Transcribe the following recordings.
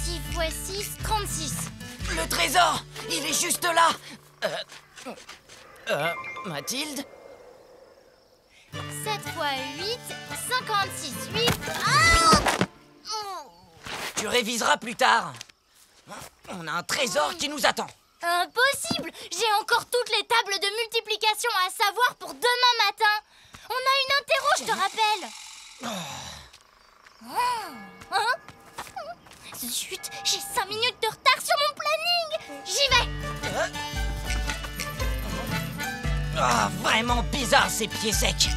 6 x 6, 36. Le trésor, il est juste là. Mathilde? 7 x 8, 56, 8... Ah! Tu réviseras plus tard. On a un trésor qui nous attend. Impossible! J'ai encore toutes les tables de multiplication à savoir pour demain matin. On a une interro, je te rappelle. Hein? Zut, j'ai 5 minutes de retard sur mon planning. J'y vais. Ah, vraiment bizarre ces pieds secs.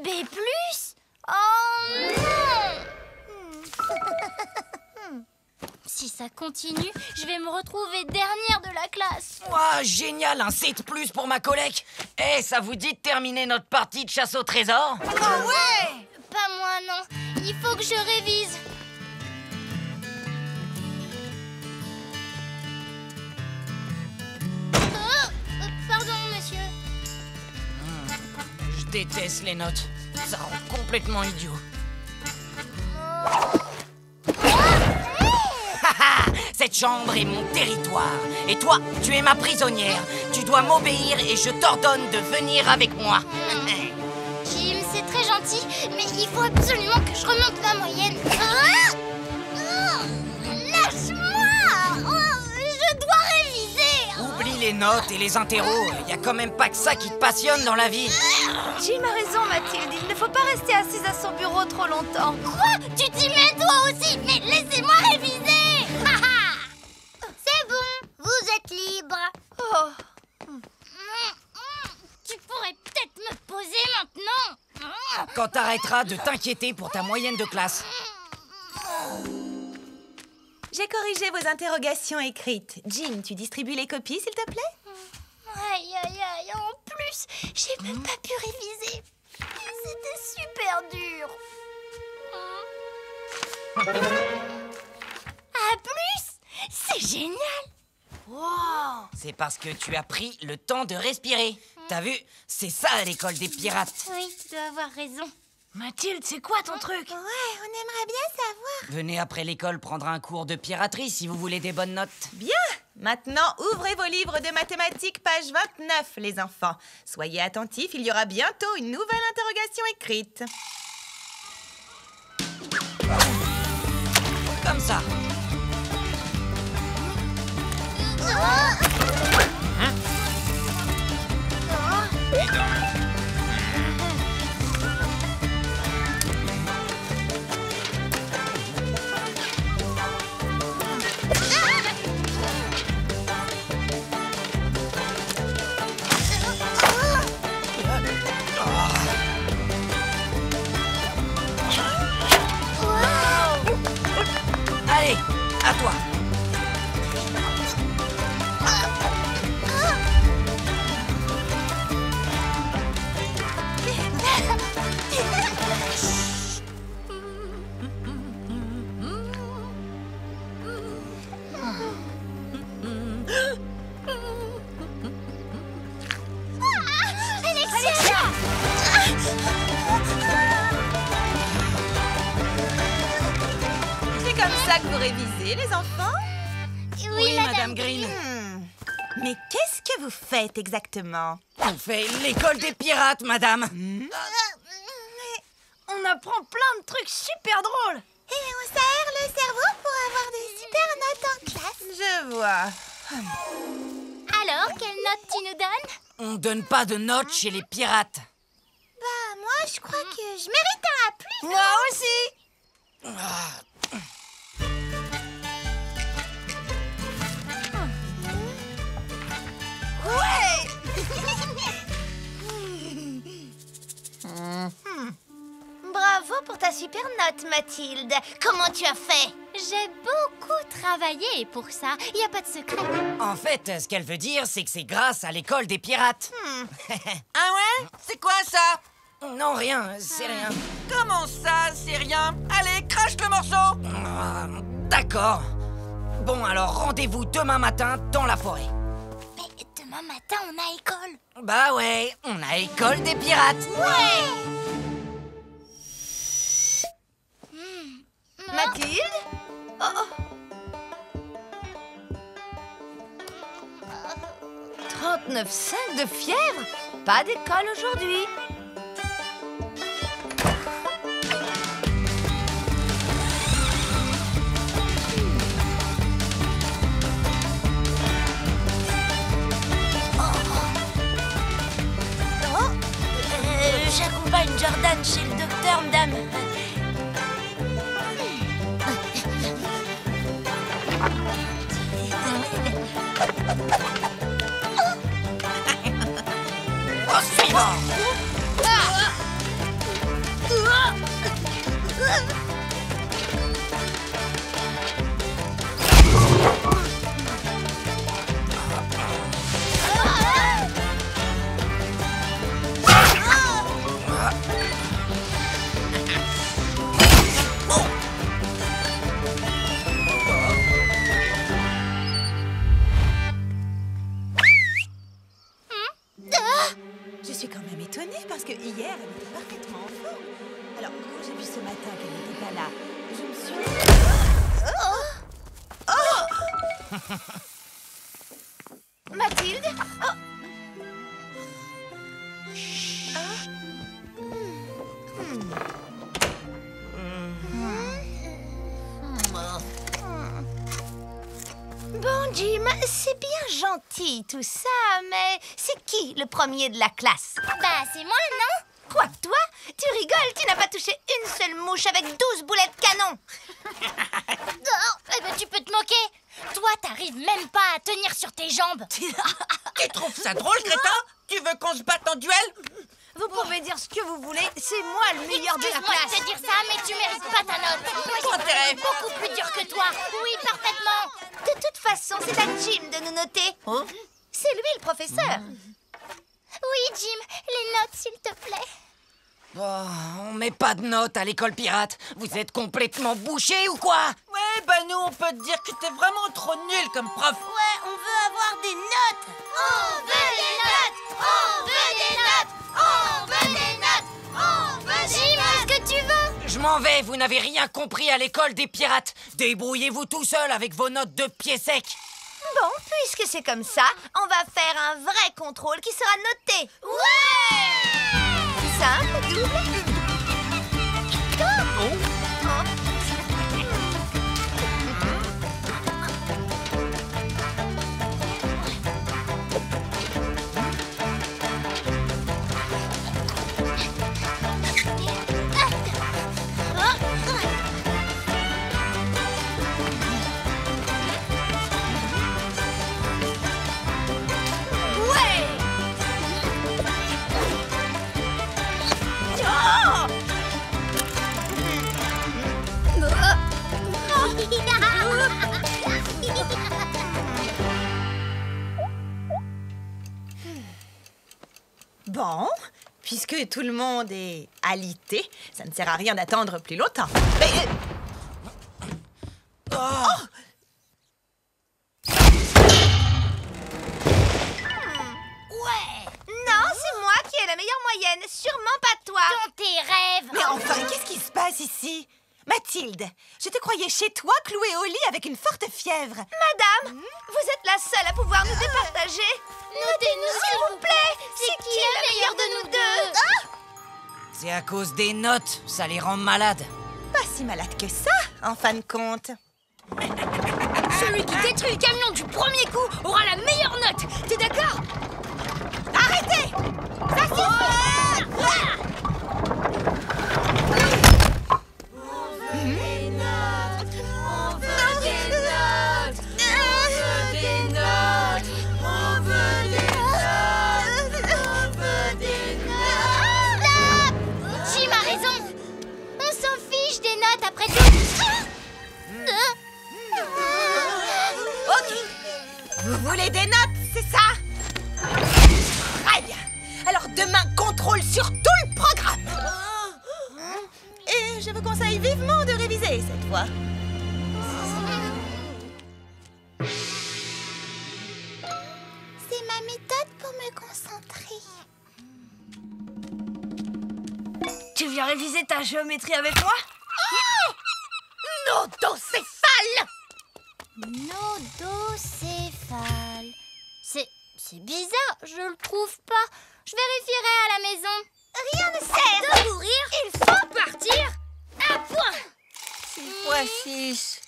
B+? Oh non! Si ça continue, je vais me retrouver dernière de la classe. Ouah, génial, un C de plus pour ma collègue. Eh, ça vous dit de terminer notre partie de chasse au trésor? Oh ouais! Pas moi, non. Il faut que je révise. Pardon, monsieur. Je déteste les notes. Ça rend complètement idiot. Cette chambre est mon territoire. Et toi, tu es ma prisonnière. Tu dois m'obéir et je t'ordonne de venir avec moi. Jim, c'est très gentil, mais il faut absolument que je remonte ma moyenne. Lâche-moi! Je dois réviser. Oublie les notes et les interros. Il y a quand même pas que ça qui te passionne dans la vie. Jim a raison, Mathilde. Il ne faut pas rester assise à son bureau trop longtemps. Quoi? Tu t'y mets toi aussi? Mais laissez-moi réviser. C'est bon, vous êtes libre. Oh. Tu pourrais peut-être me poser maintenant. Quand t'arrêteras de t'inquiéter pour ta moyenne de classe. J'ai corrigé vos interrogations écrites. Jim, tu distribues les copies, s'il te plaît? Aïe, aïe, aïe, en plus, j'ai même pas pu réviser. C'était super dur. À plus, c'est génial. Wow. C'est parce que tu as pris le temps de respirer. T'as vu? C'est ça l'école des pirates. Oui, tu dois avoir raison. Mathilde, c'est quoi ton truc? Ouais, on aimerait bien savoir. Venez après l'école prendre un cours de piraterie si vous voulez des bonnes notes. Bien. Maintenant, ouvrez vos livres de mathématiques, page 29, les enfants. Soyez attentifs, il y aura bientôt une nouvelle interrogation écrite. Comme ça. Allez, à toi. C'est comme ça que vous révisez, les enfants? Oui, Madame Green. Mais qu'est-ce que vous faites exactement? On fait l'école des pirates, madame. On apprend plein de trucs super drôles. Et on s'aère le cerveau pour avoir des super notes en classe. Je vois. Alors, quelle note tu nous donnes? On donne pas de notes chez les pirates. Bah, moi, je crois que je mérite un A+. Moi aussi. Ouais. Bravo pour ta super note, Mathilde. Comment tu as fait? J'ai beaucoup travaillé pour ça. Il n'y a pas de secret. En fait, ce qu'elle veut dire, c'est que c'est grâce à l'école des pirates. Ah ouais? C'est quoi ça? Non, rien, c'est rien. Comment ça, c'est rien? Allez, crache le morceau! Ah, d'accord. Bon, alors rendez-vous demain matin dans la forêt. Mais demain matin, on a école. Bah ouais, on a école des pirates. Ouais. Mathilde? Oh. 39,5 de fièvre? Pas d'école aujourd'hui. J'accompagne Jordan chez le docteur, madame. Au suivant. Je suis quand même étonnée parce que hier, elle était parfaitement en forme. Alors, quand j'ai vu ce matin qu'elle n'était pas là, je me suis... Mathilde? Oh. Bon, Jim, c'est bien gentil tout ça, mais c'est qui le premier de la classe? Bah, c'est moi, non? Quoi, toi? Tu rigoles, tu n'as pas touché une seule mouche avec 12 boulets de canon. Eh ben, tu peux te moquer. Toi, t'arrives même pas à tenir sur tes jambes. Tu trouves ça drôle, crétin? Tu veux qu'on se batte en duel? Vous pouvez dire ce que vous voulez, c'est moi le meilleur de la Excuse-moi classe. de te dire ça, mais tu mérites pas ta note. Moi, Ton intérêt. beaucoup plus dur que toi. Oui, parfaitement. De toute façon, c'est à Jim de nous noter. C'est lui le professeur. Oui, Jim, les notes, s'il te plaît. Oh, on met pas de notes à l'école pirate. Vous êtes complètement bouchés ou quoi? Ouais, bah nous, on peut te dire que t'es vraiment trop nul comme prof. Ouais, on veut avoir des notes. On veut des notes. On veut des notes. On veut des notes. On veut Jim, ce que tu veux. Je m'en vais, vous n'avez rien compris à l'école des pirates. Débrouillez-vous tout seul avec vos notes de pied sec. Bon, puisque c'est comme ça, on va faire un vrai contrôle qui sera noté. Ouais. Simple, double. Bon, puisque tout le monde est alité, ça ne sert à rien d'attendre plus longtemps. Mais, Non, c'est moi qui ai la meilleure moyenne, sûrement pas toi. Dans tes rêves. mais enfin, qu'est-ce qui se passe ici? Mathilde, je te croyais chez toi, clouée au lit avec une forte fièvre. Madame, vous êtes la seule à pouvoir nous départager. Notez-nous, S'il vous plaît, c'est qui le meilleur de nous deux? C'est à cause des notes, ça les rend malades. Pas si malade que ça, en fin de compte. Celui qui détruit le camion du premier coup aura la meilleure note. T'es d'accord? Arrêtez! Ça suffit! Jim a raison. On s'en fiche des notes après tout. Ok. Vous voulez des notes, c'est ça? Très bien. Alors demain, contrôle sur tout le programme. Et je vous conseille vivement de réviser cette fois. C'est ma méthode pour me concentrer. Tu viens réviser ta géométrie avec moi? Nodocéphale! Nodocéphale. C'est bizarre, je le trouve pas. Je vérifierai à la maison. Rien ne sert De courir, il faut partir. À point. 6 fois 6.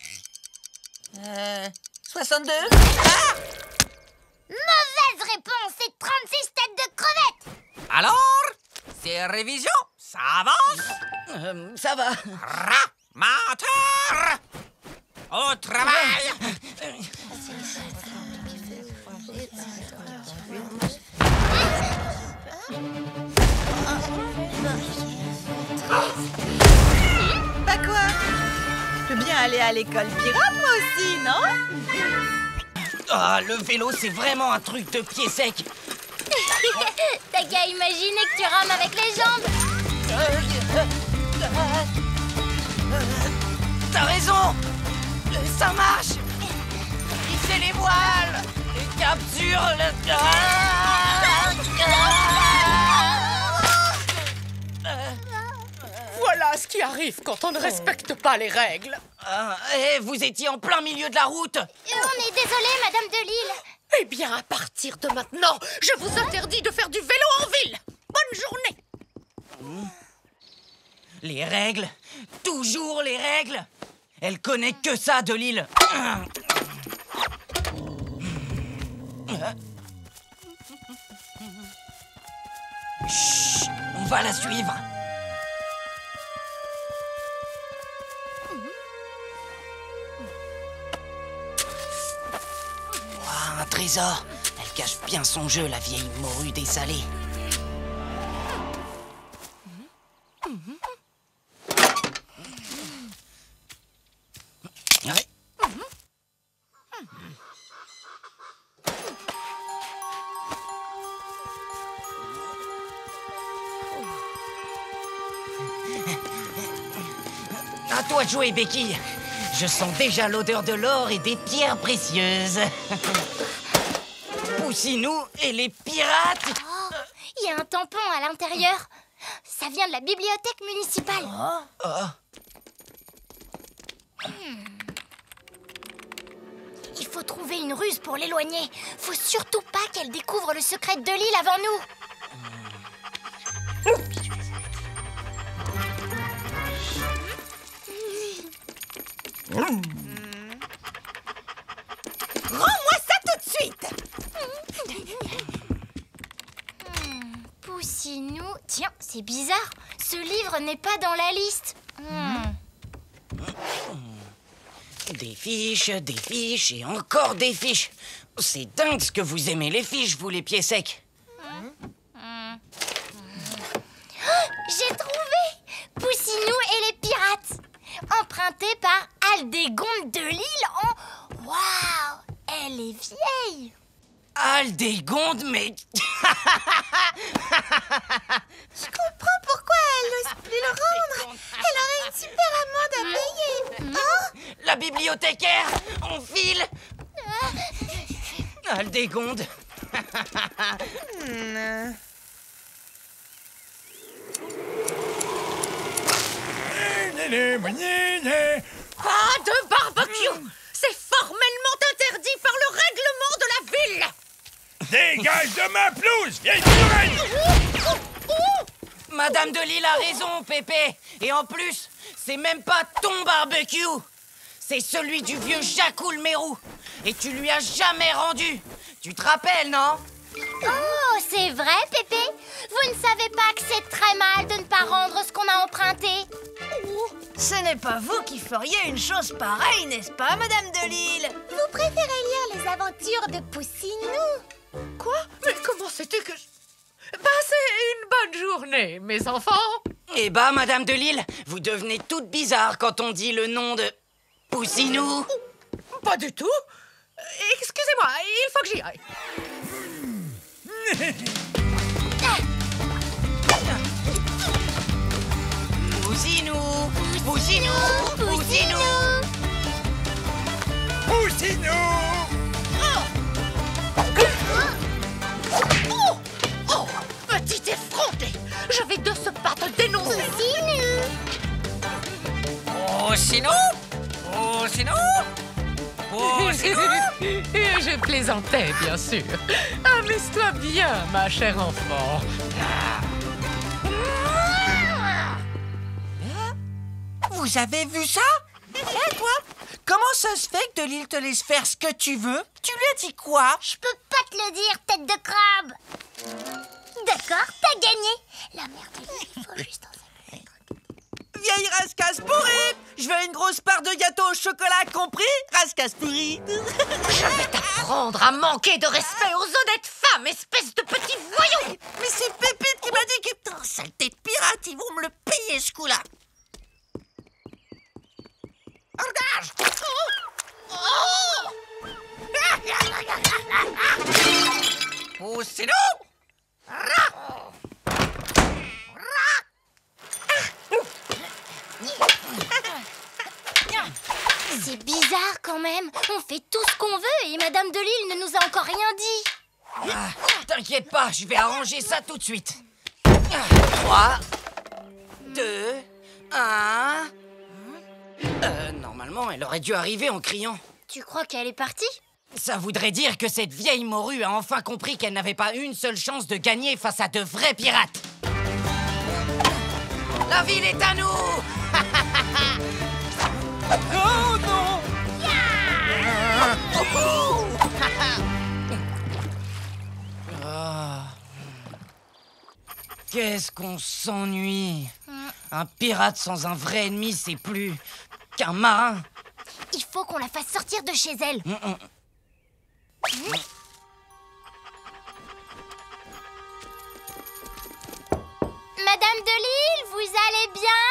62. Mauvaise réponse, c'est 36 têtes de crevettes. Alors, c'est révision, ça avance. Ça va. Menteur! Au travail! Bah quoi? Je peux bien aller à l'école pirate, moi aussi, non? Ah, le vélo, c'est vraiment un truc de pied sec. T'as qu'à imaginer que tu rames avec les jambes. T'as raison. Ça marche. Hissez les voiles. Les captures. Voilà ce qui arrive quand on ne respecte pas les règles. Vous étiez en plein milieu de la route. On est désolé, Madame de Lille. Eh bien, à partir de maintenant, je vous interdis de faire du vélo en ville. Bonne journée. Les règles. Toujours les règles. Elle connaît que ça de Lille. Chut, on va la suivre. Un trésor. Elle cache bien son jeu, la vieille morue dessalée. Ouais. À toi de jouer, Becky. Je sens déjà l'odeur de l'or et des pierres précieuses. Poussinou et les pirates. Oh, il y a un tampon à l'intérieur. Ça vient de la bibliothèque municipale. Il faut trouver une ruse pour l'éloigner. Faut surtout pas qu'elle découvre le secret de l'île avant nous. Rends-moi ça tout de suite! Poussinou... Tiens, c'est bizarre. Ce livre n'est pas dans la liste. Des fiches et encore des fiches. C'est dingue ce que vous aimez les fiches, vous les pieds secs. J'ai trouvé Poussinou et les pirates. Emprunté par Aldégonde de Lille en... Waouh! Elle est vieille. Aldégonde, mais... Je comprends pourquoi elle n'ose plus le rendre. Elle aurait une super amende à payer. Hein? La bibliothécaire, on file. Aldégonde. Pas de barbecue. C'est formellement interdit par le règlement de la ville. Dégage de ma pelouse, vieille bourrine! Madame de Lille a raison, Pépé. Et en plus, c'est même pas ton barbecue. C'est celui du vieux Jacoul Mérou. Et tu lui as jamais rendu. Tu te rappelles, non? Oh, c'est vrai, Pépé? Vous ne savez pas que c'est très mal de ne pas rendre ce qu'on a emprunté? Ce n'est pas vous qui feriez une chose pareille, n'est-ce pas, Madame de Lille? Vous préférez lire les aventures de Poussinou? Quoi? Mais comment c'était que... Passez une bonne journée, mes enfants. Eh bah, Madame de Lille, vous devenez toute bizarre quand on dit le nom de Poussinou. Pas du tout. Excusez-moi, il faut que j'y aille. Poussinou, Poussinou, Poussinou. Poussinou! Oh, petit effronté. Je vais de ce pas te dénoncer. Oh, sinon, Poussez-nous! Poussez-nous! Je plaisantais, bien sûr. Amuse-toi bien, ma chère enfant. Vous avez vu ça? Hé, toi? Comment ça se fait que Delille te laisse faire ce que tu veux? Tu lui as dit quoi? Je peux pas te le dire, tête de crabe. D'accord, t'as gagné. La mère de Lille, il faut juste en savoir. Vieille rascasse pourrie! Je veux une grosse part de gâteau au chocolat, compris? Rascasse pourrie! Je vais t'apprendre à manquer de respect aux honnêtes femmes, espèce de petit voyou! Mais c'est Pépite qui m'a dit que... Putain, saleté de pirate, ils vont me le payer ce coup-là! Regarde! Poussez-nous! C'est bizarre quand même. On fait tout ce qu'on veut et Madame de Lille ne nous a encore rien dit. T'inquiète pas, je vais arranger ça tout de suite. 3, 2, 1... normalement, elle aurait dû arriver en criant. Tu crois qu'elle est partie? Ça voudrait dire que cette vieille morue a enfin compris qu'elle n'avait pas une seule chance de gagner face à de vrais pirates. La ville est à nous! Oh non! Qu'est-ce qu'on s'ennuie. Un pirate sans un vrai ennemi, c'est plus qu'un marin. Il faut qu'on la fasse sortir de chez elle. Madame de Lille, vous allez bien?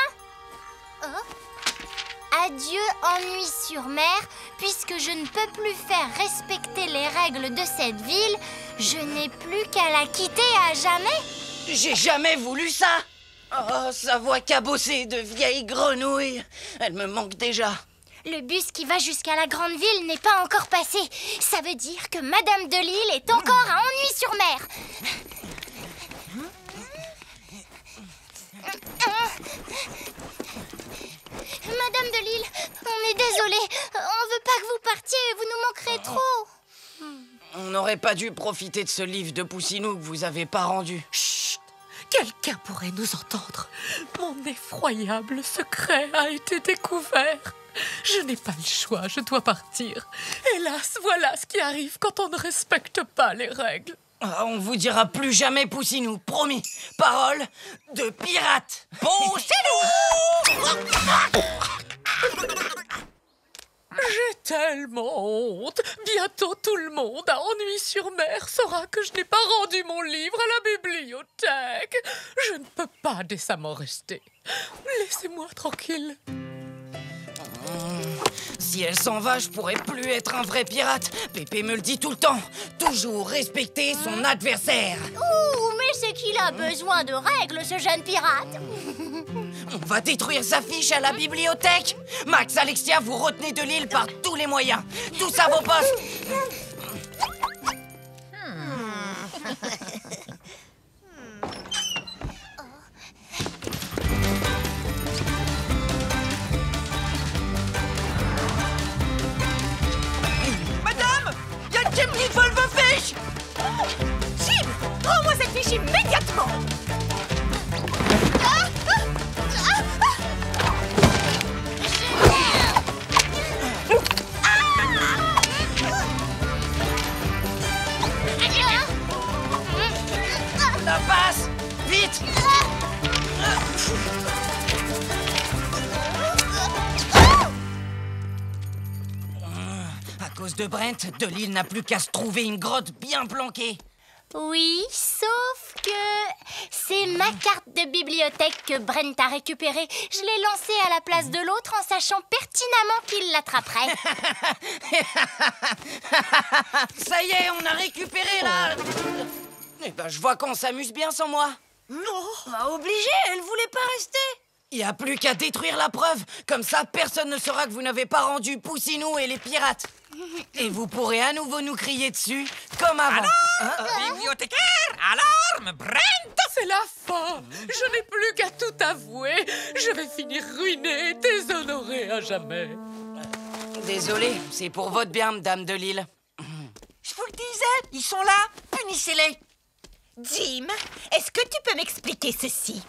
Adieu ennui sur mer, puisque je ne peux plus faire respecter les règles de cette ville, je n'ai plus qu'à la quitter à jamais. J'ai jamais voulu ça. Oh, sa voix cabossée de vieille grenouille. Elle me manque déjà. Le bus qui va jusqu'à la grande ville n'est pas encore passé. Ça veut dire que Madame de Lille est encore à Ennui-sur-Mer. Madame de Lille, on est désolé. On veut pas que vous partiez, vous nous manquerez trop. On n'aurait pas dû profiter de ce livre de Poussinou que vous avez pas rendu. Chut! Quelqu'un pourrait nous entendre. Mon effroyable secret a été découvert. Je n'ai pas le choix, je dois partir. Hélas, voilà ce qui arrive quand on ne respecte pas les règles. Ah, on vous dira plus jamais Poussinou, promis. Parole de pirate. Poussez-nous! J'ai tellement honte. Bientôt tout le monde à Ennui-sur-Mer saura que je n'ai pas rendu mon livre à la bibliothèque. Je ne peux pas décemment rester. Laissez-moi tranquille. Si elle s'en va, je pourrais plus être un vrai pirate. Pépé me le dit tout le temps. Toujours respecter son adversaire. Ouh, mais c'est qu'il a besoin de règles, ce jeune pirate. On va détruire sa fiche à la bibliothèque. Max, Alexia, vous retenez de l'île par tous les moyens. Tous à vos postes. Madame! Y'a Jim qui vole vos fiches! Jim! Rends-moi cette fiche immédiatement! La passe! Vite! À cause de Brent, de l'île n'a plus qu'à se trouver une grotte bien planquée. Oui, sauf que c'est ma carte de bibliothèque que Brent a récupérée. Je l'ai lancée à la place de l'autre en sachant pertinemment qu'il l'attraperait. Ça y est, on a récupéré là. Eh ben, je vois qu'on s'amuse bien sans moi. Non! Bah obligé, elle voulait pas rester! Il n'y a plus qu'à détruire la preuve. Comme ça, personne ne saura que vous n'avez pas rendu Poussinou et les pirates. Et vous pourrez à nouveau nous crier dessus, comme avant. Bibliothécaire, alarme, Brent! C'est la fin. Je n'ai plus qu'à tout avouer. Je vais finir ruinée et déshonorée à jamais. Désolé, c'est pour votre bien, Madame de Lille. Je vous le disais, ils sont là. Punissez-les. Jim, est-ce que tu peux m'expliquer ceci?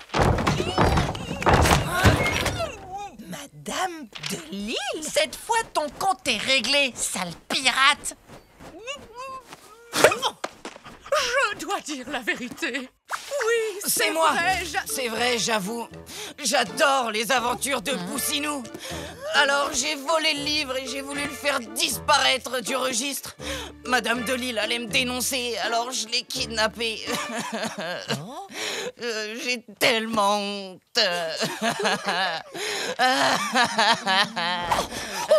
Madame de Lille? Cette fois, ton compte est réglé, sale pirate. Je dois dire la vérité. Oui, C'est moi. vrai, C'est vrai, j'avoue. J'adore les aventures de Poussinou. Alors j'ai volé le livre et j'ai voulu le faire disparaître du registre. Madame de Lille allait me dénoncer, alors je l'ai kidnappé. J'ai tellement honte. On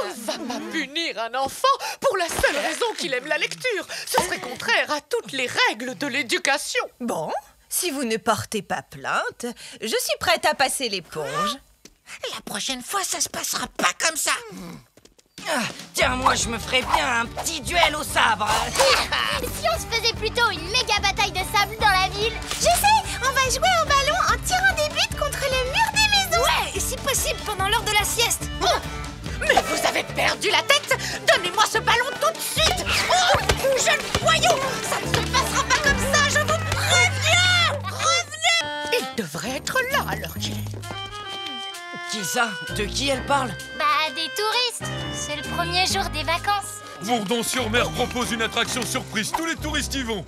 ne va pas punir un enfant pour la seule raison qu'il aime la lecture. Ce serait contraire à toutes les règles de l'éducation. Bon, si vous ne portez pas plainte, je suis prête à passer l'éponge. La prochaine fois, ça se passera pas comme ça. Ah, tiens, moi je me ferais bien un petit duel au sabre. Si on se faisait plutôt une méga bataille de sable dans la ville. Je sais, on va jouer au ballon en tirant des buts contre le mur des maisons. Ouais, et si possible pendant l'heure de la sieste. Mais vous avez perdu la tête. Donnez-moi ce ballon tout de suite. Oh, jeune voyou, ça ne se passera pas comme ça, je vous préviens. Revenez. Il devrait être là à l'heure qu'il est. Qui ça? De qui elle parle? Bah, des touristes. C'est le premier jour des vacances. Bourdon-sur-Mer propose une attraction surprise. Tous les touristes y vont.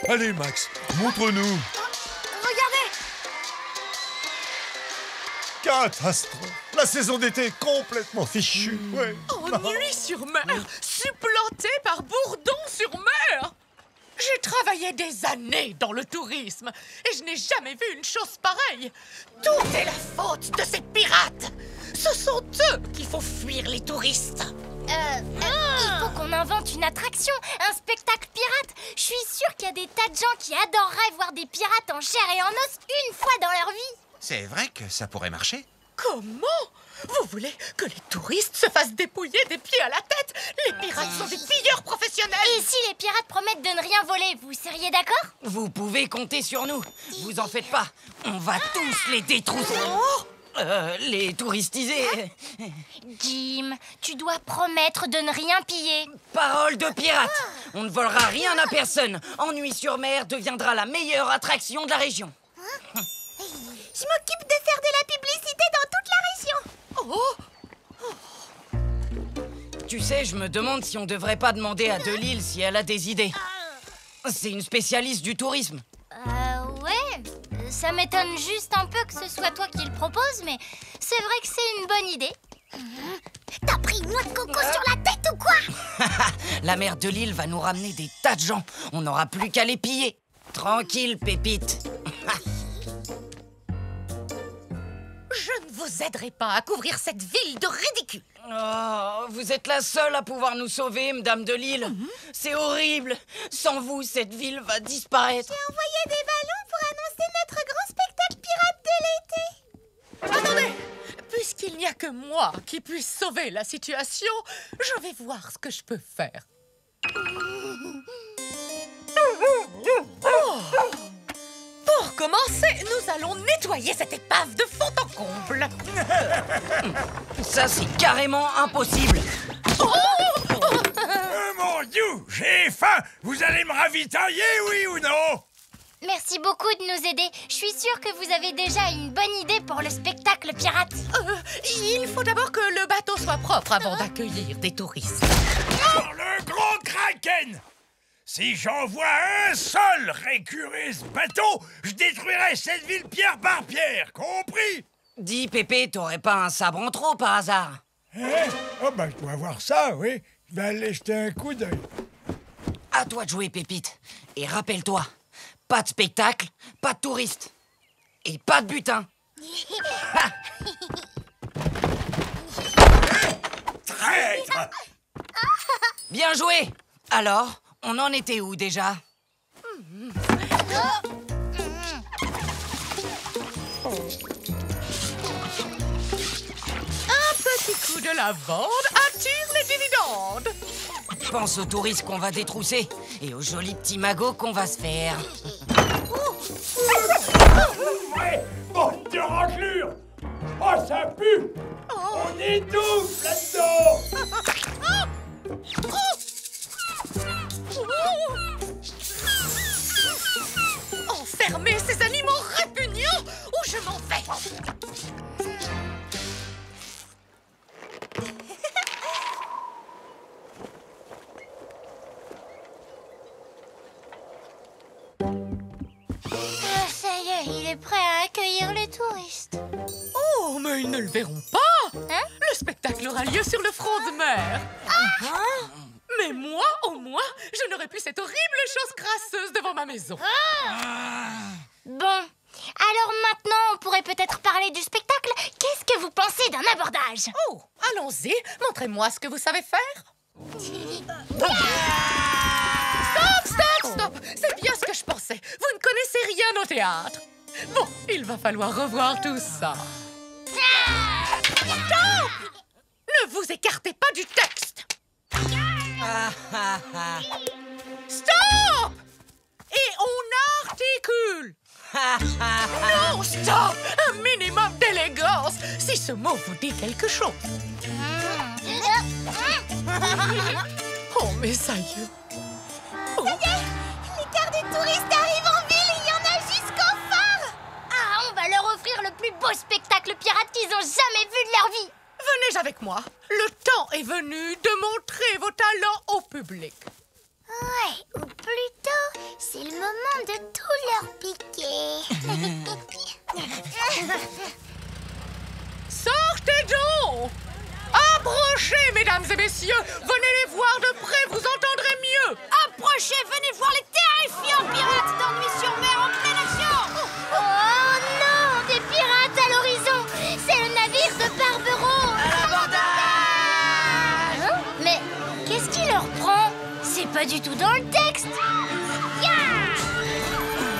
Allez, Max, montre-nous. Regardez. Catastrophe! La saison d'été est complètement fichue. Ouais. Ennui-sur-Mer, supplanté par Bourdon-sur-Mer. J'ai travaillé des années dans le tourisme et je n'ai jamais vu une chose pareille. Tout est la faute de ces pirates. Ce sont eux qui font fuir les touristes. Il faut qu'on invente une attraction, un spectacle pirate. Je suis sûre qu'il y a des tas de gens qui adoreraient voir des pirates en chair et en os une fois dans leur vie. C'est vrai que ça pourrait marcher. Comment? Vous voulez que les touristes se fassent dépouiller des pieds à la tête? Les pirates sont des pilleurs professionnels. Et si les pirates promettent de ne rien voler, vous seriez d'accord? Vous pouvez compter sur nous. Vous en faites pas. On va tous les détrousser. Les touristiser. Jim, tu dois promettre de ne rien piller. Parole de pirate. On ne volera rien à personne. Ennui-sur-Mer deviendra la meilleure attraction de la région. Je m'occupe de faire de la publicité dans toute la région. Tu sais, je me demande si on devrait pas demander à De Lille si elle a des idées. C'est une spécialiste du tourisme. Ouais. Ça m'étonne juste un peu que ce soit toi qui le propose, mais c'est vrai que c'est une bonne idée. T'as pris une noix de coco sur la tête ou quoi? La mère de Lille va nous ramener des tas de gens. On n'aura plus qu'à les piller. Tranquille, Pépite. Je ne vous aiderai pas à couvrir cette ville de ridicule. Oh, vous êtes la seule à pouvoir nous sauver, Madame de Lille. C'est horrible. Sans vous, cette ville va disparaître. J'ai envoyé des ballons pour annoncer notre grand spectacle pirate de l'été. Attendez! Puisqu'il n'y a que moi qui puisse sauver la situation, je vais voir ce que je peux faire. Oh. Pour commencer, nous allons nettoyer cette épave de fond en comble. Ça, c'est carrément impossible. Mon Dieu, j'ai faim. Vous allez me ravitailler, oui ou non? Merci beaucoup de nous aider. Je suis sûre que vous avez déjà une bonne idée pour le spectacle pirate. Il faut d'abord que le bateau soit propre avant d'accueillir des touristes. Oh, le gros kraken! Si j'envoie un seul récurer ce bateau, je détruirai cette ville pierre par pierre, compris? Dis, Pépé, t'aurais pas un sabre en trop par hasard? Oh, bah, je dois voir ça, oui. Je vais aller jeter un coup d'œil. À toi de jouer, Pépite. Et rappelle-toi, pas de spectacle, pas de touristes. Et pas de butin. Traître! Bien joué. Alors, on en était où déjà? Un petit coup de lavande attire les dividendes. Pense aux touristes qu'on va détrousser et aux jolis petits magots qu'on va se faire. Ouais, bon, de raclure! Oh, ça pue! On étouffe là-dedans! ne le verront pas. Hein? Le spectacle aura lieu sur le front de mer. Mais moi, au moins, je n'aurai plus cette horrible chose crasseuse devant ma maison. Bon, alors maintenant, on pourrait peut-être parler du spectacle. Qu'est-ce que vous pensez d'un abordage? Oh, allons-y, montrez-moi ce que vous savez faire. Stop! C'est bien ce que je pensais. Vous ne connaissez rien au théâtre. Bon, il va falloir revoir tout ça. Stop! Ne vous écartez pas du texte. Stop! Et on articule. Non, stop! Un minimum d'élégance, si ce mot vous dit quelque chose. Oh, mes aïeux. Oh. Les quarts des touristes arrivent en ville, il y en a jusqu'au phare. Ah, on va leur offrir le plus beau spectacle pirate qu'ils ont jamais vu de leur vie. Venez avec moi. Le temps est venu de montrer vos talents au public. Ouais, ou plutôt, c'est le moment de tout leur piquer. Sortez donc! Approchez, mesdames et messieurs! Venez les voir de près, vous entendrez mieux! Approchez, venez voir les terrifiants pirates d'Ennui sur mer en pleine action. Oh non, des pirates à l'horizon. C'est le navire de Barbero. À l'abordage! Hein? Mais qu'est-ce qui leur prend? C'est pas du tout dans le texte.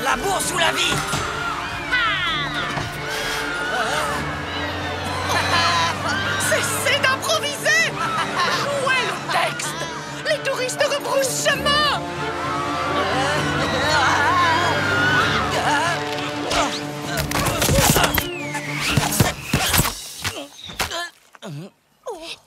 La bourse ou la vie! Cessez d'improviser! Jouez le texte! Les touristes rebroussent chemin!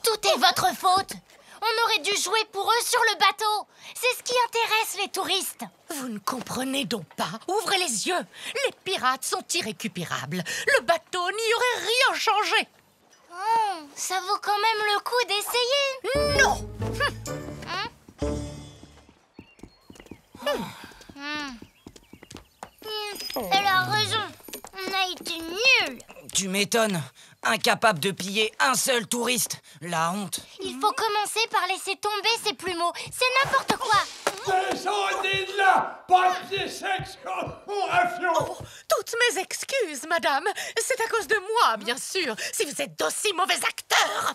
Tout est votre faute. On aurait dû jouer pour eux sur le bateau. C'est ce qui intéresse les touristes. Vous ne comprenez donc pas? Ouvrez les yeux! Les pirates sont irrécupérables. Le bateau n'y aurait rien changé. Oh, ça vaut quand même le coup d'essayer. Non! Elle a raison. On a été nuls. Tu m'étonnes. Incapable de piller un seul touriste. La honte. Il faut commencer par laisser tomber ces plumeaux. C'est n'importe quoi. Descendez de là! Papier sec au raffion! Oh, toutes mes excuses, madame. C'est à cause de moi, bien sûr, si vous êtes d'aussi mauvais acteurs.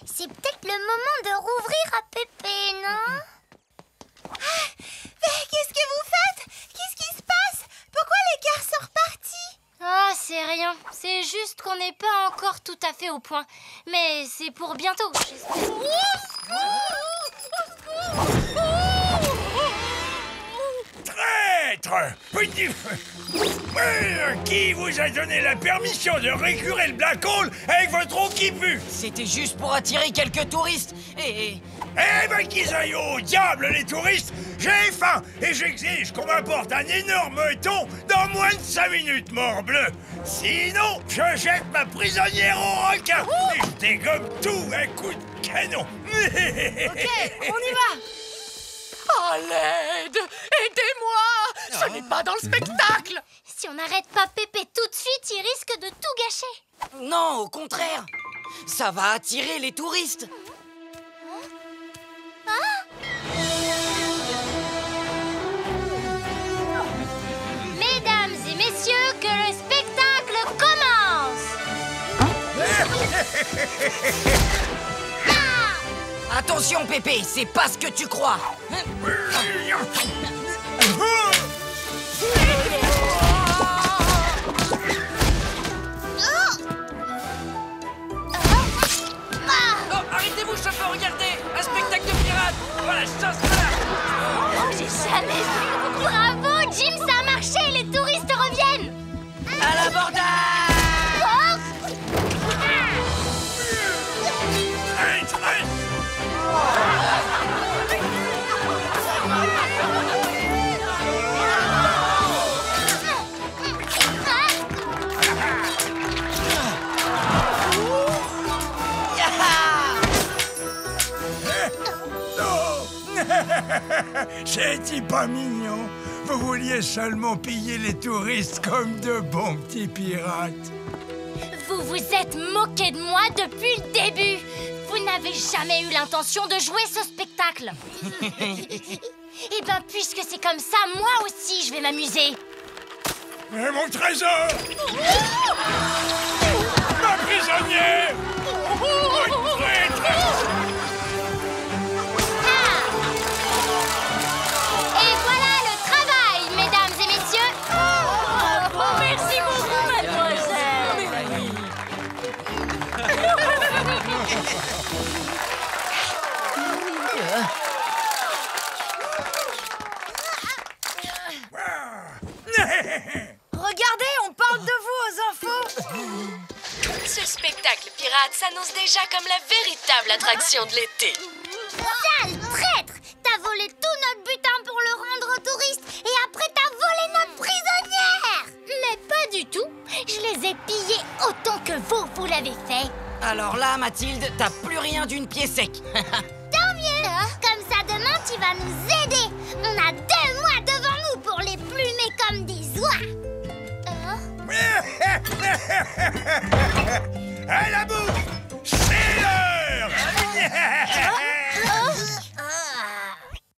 C'est peut-être le moment de rouvrir à Pépé, non? Mais qu'est-ce que vous faites? Qu'est-ce qui se passe? Pourquoi les gars sont repartis? Ah, c'est rien. C'est juste qu'on n'est pas encore tout à fait au point. Mais c'est pour bientôt, j'espère. Traître! Petit... Qui vous a donné la permission de récurer le Black Hole avec votre eau qui pue? C'était juste pour attirer quelques touristes. Et... Eh ben qu'ils aillent au diable, les touristes! J'ai faim et j'exige qu'on m'apporte un énorme thon dans moins de 5 minutes, morbleu! Sinon, je jette ma prisonnière au requin et je dégomme tout à coup de canon! Ok, on y va. À l'aide! Aidez-moi! Ce n'est pas dans le spectacle! Si on n'arrête pas Pépé tout de suite, il risque de tout gâcher. Non, au contraire. Ça va attirer les touristes. Mesdames et messieurs, que le spectacle commence. Attention, Pépé, c'est pas ce que tu crois. Oh, arrêtez-vous, chauffeur, regardez. Un spectacle de pirates. Voilà, chance là. Oh, j'ai jamais vu. Bravo, Jim, ça a marché. Les touristes reviennent. À l'abordage. C'est pas mignon. Vous vouliez seulement piller les touristes comme de bons petits pirates. Vous vous êtes moqué de moi depuis le début. Vous n'avez jamais eu l'intention de jouer ce spectacle. Eh ben, puisque c'est comme ça, moi aussi, je vais m'amuser. Mais mon trésor! Ma prisonnière! Une traître! Et voilà le travail, mesdames et messieurs. Merci beaucoup, mademoiselle. Regardez, on parle de vous aux infos. Ce spectacle pirate s'annonce déjà comme la véritable attraction de l'été. Sale traître! T'as volé tout notre butin pour le rendre aux touristes et après t'as volé notre prisonnière! Mais pas du tout. Je les ai pillés autant que vous l'avez fait. Alors là, Mathilde, t'as plus rien d'une pied sec. Tant mieux! Comme ça, demain, tu vas nous aider! On a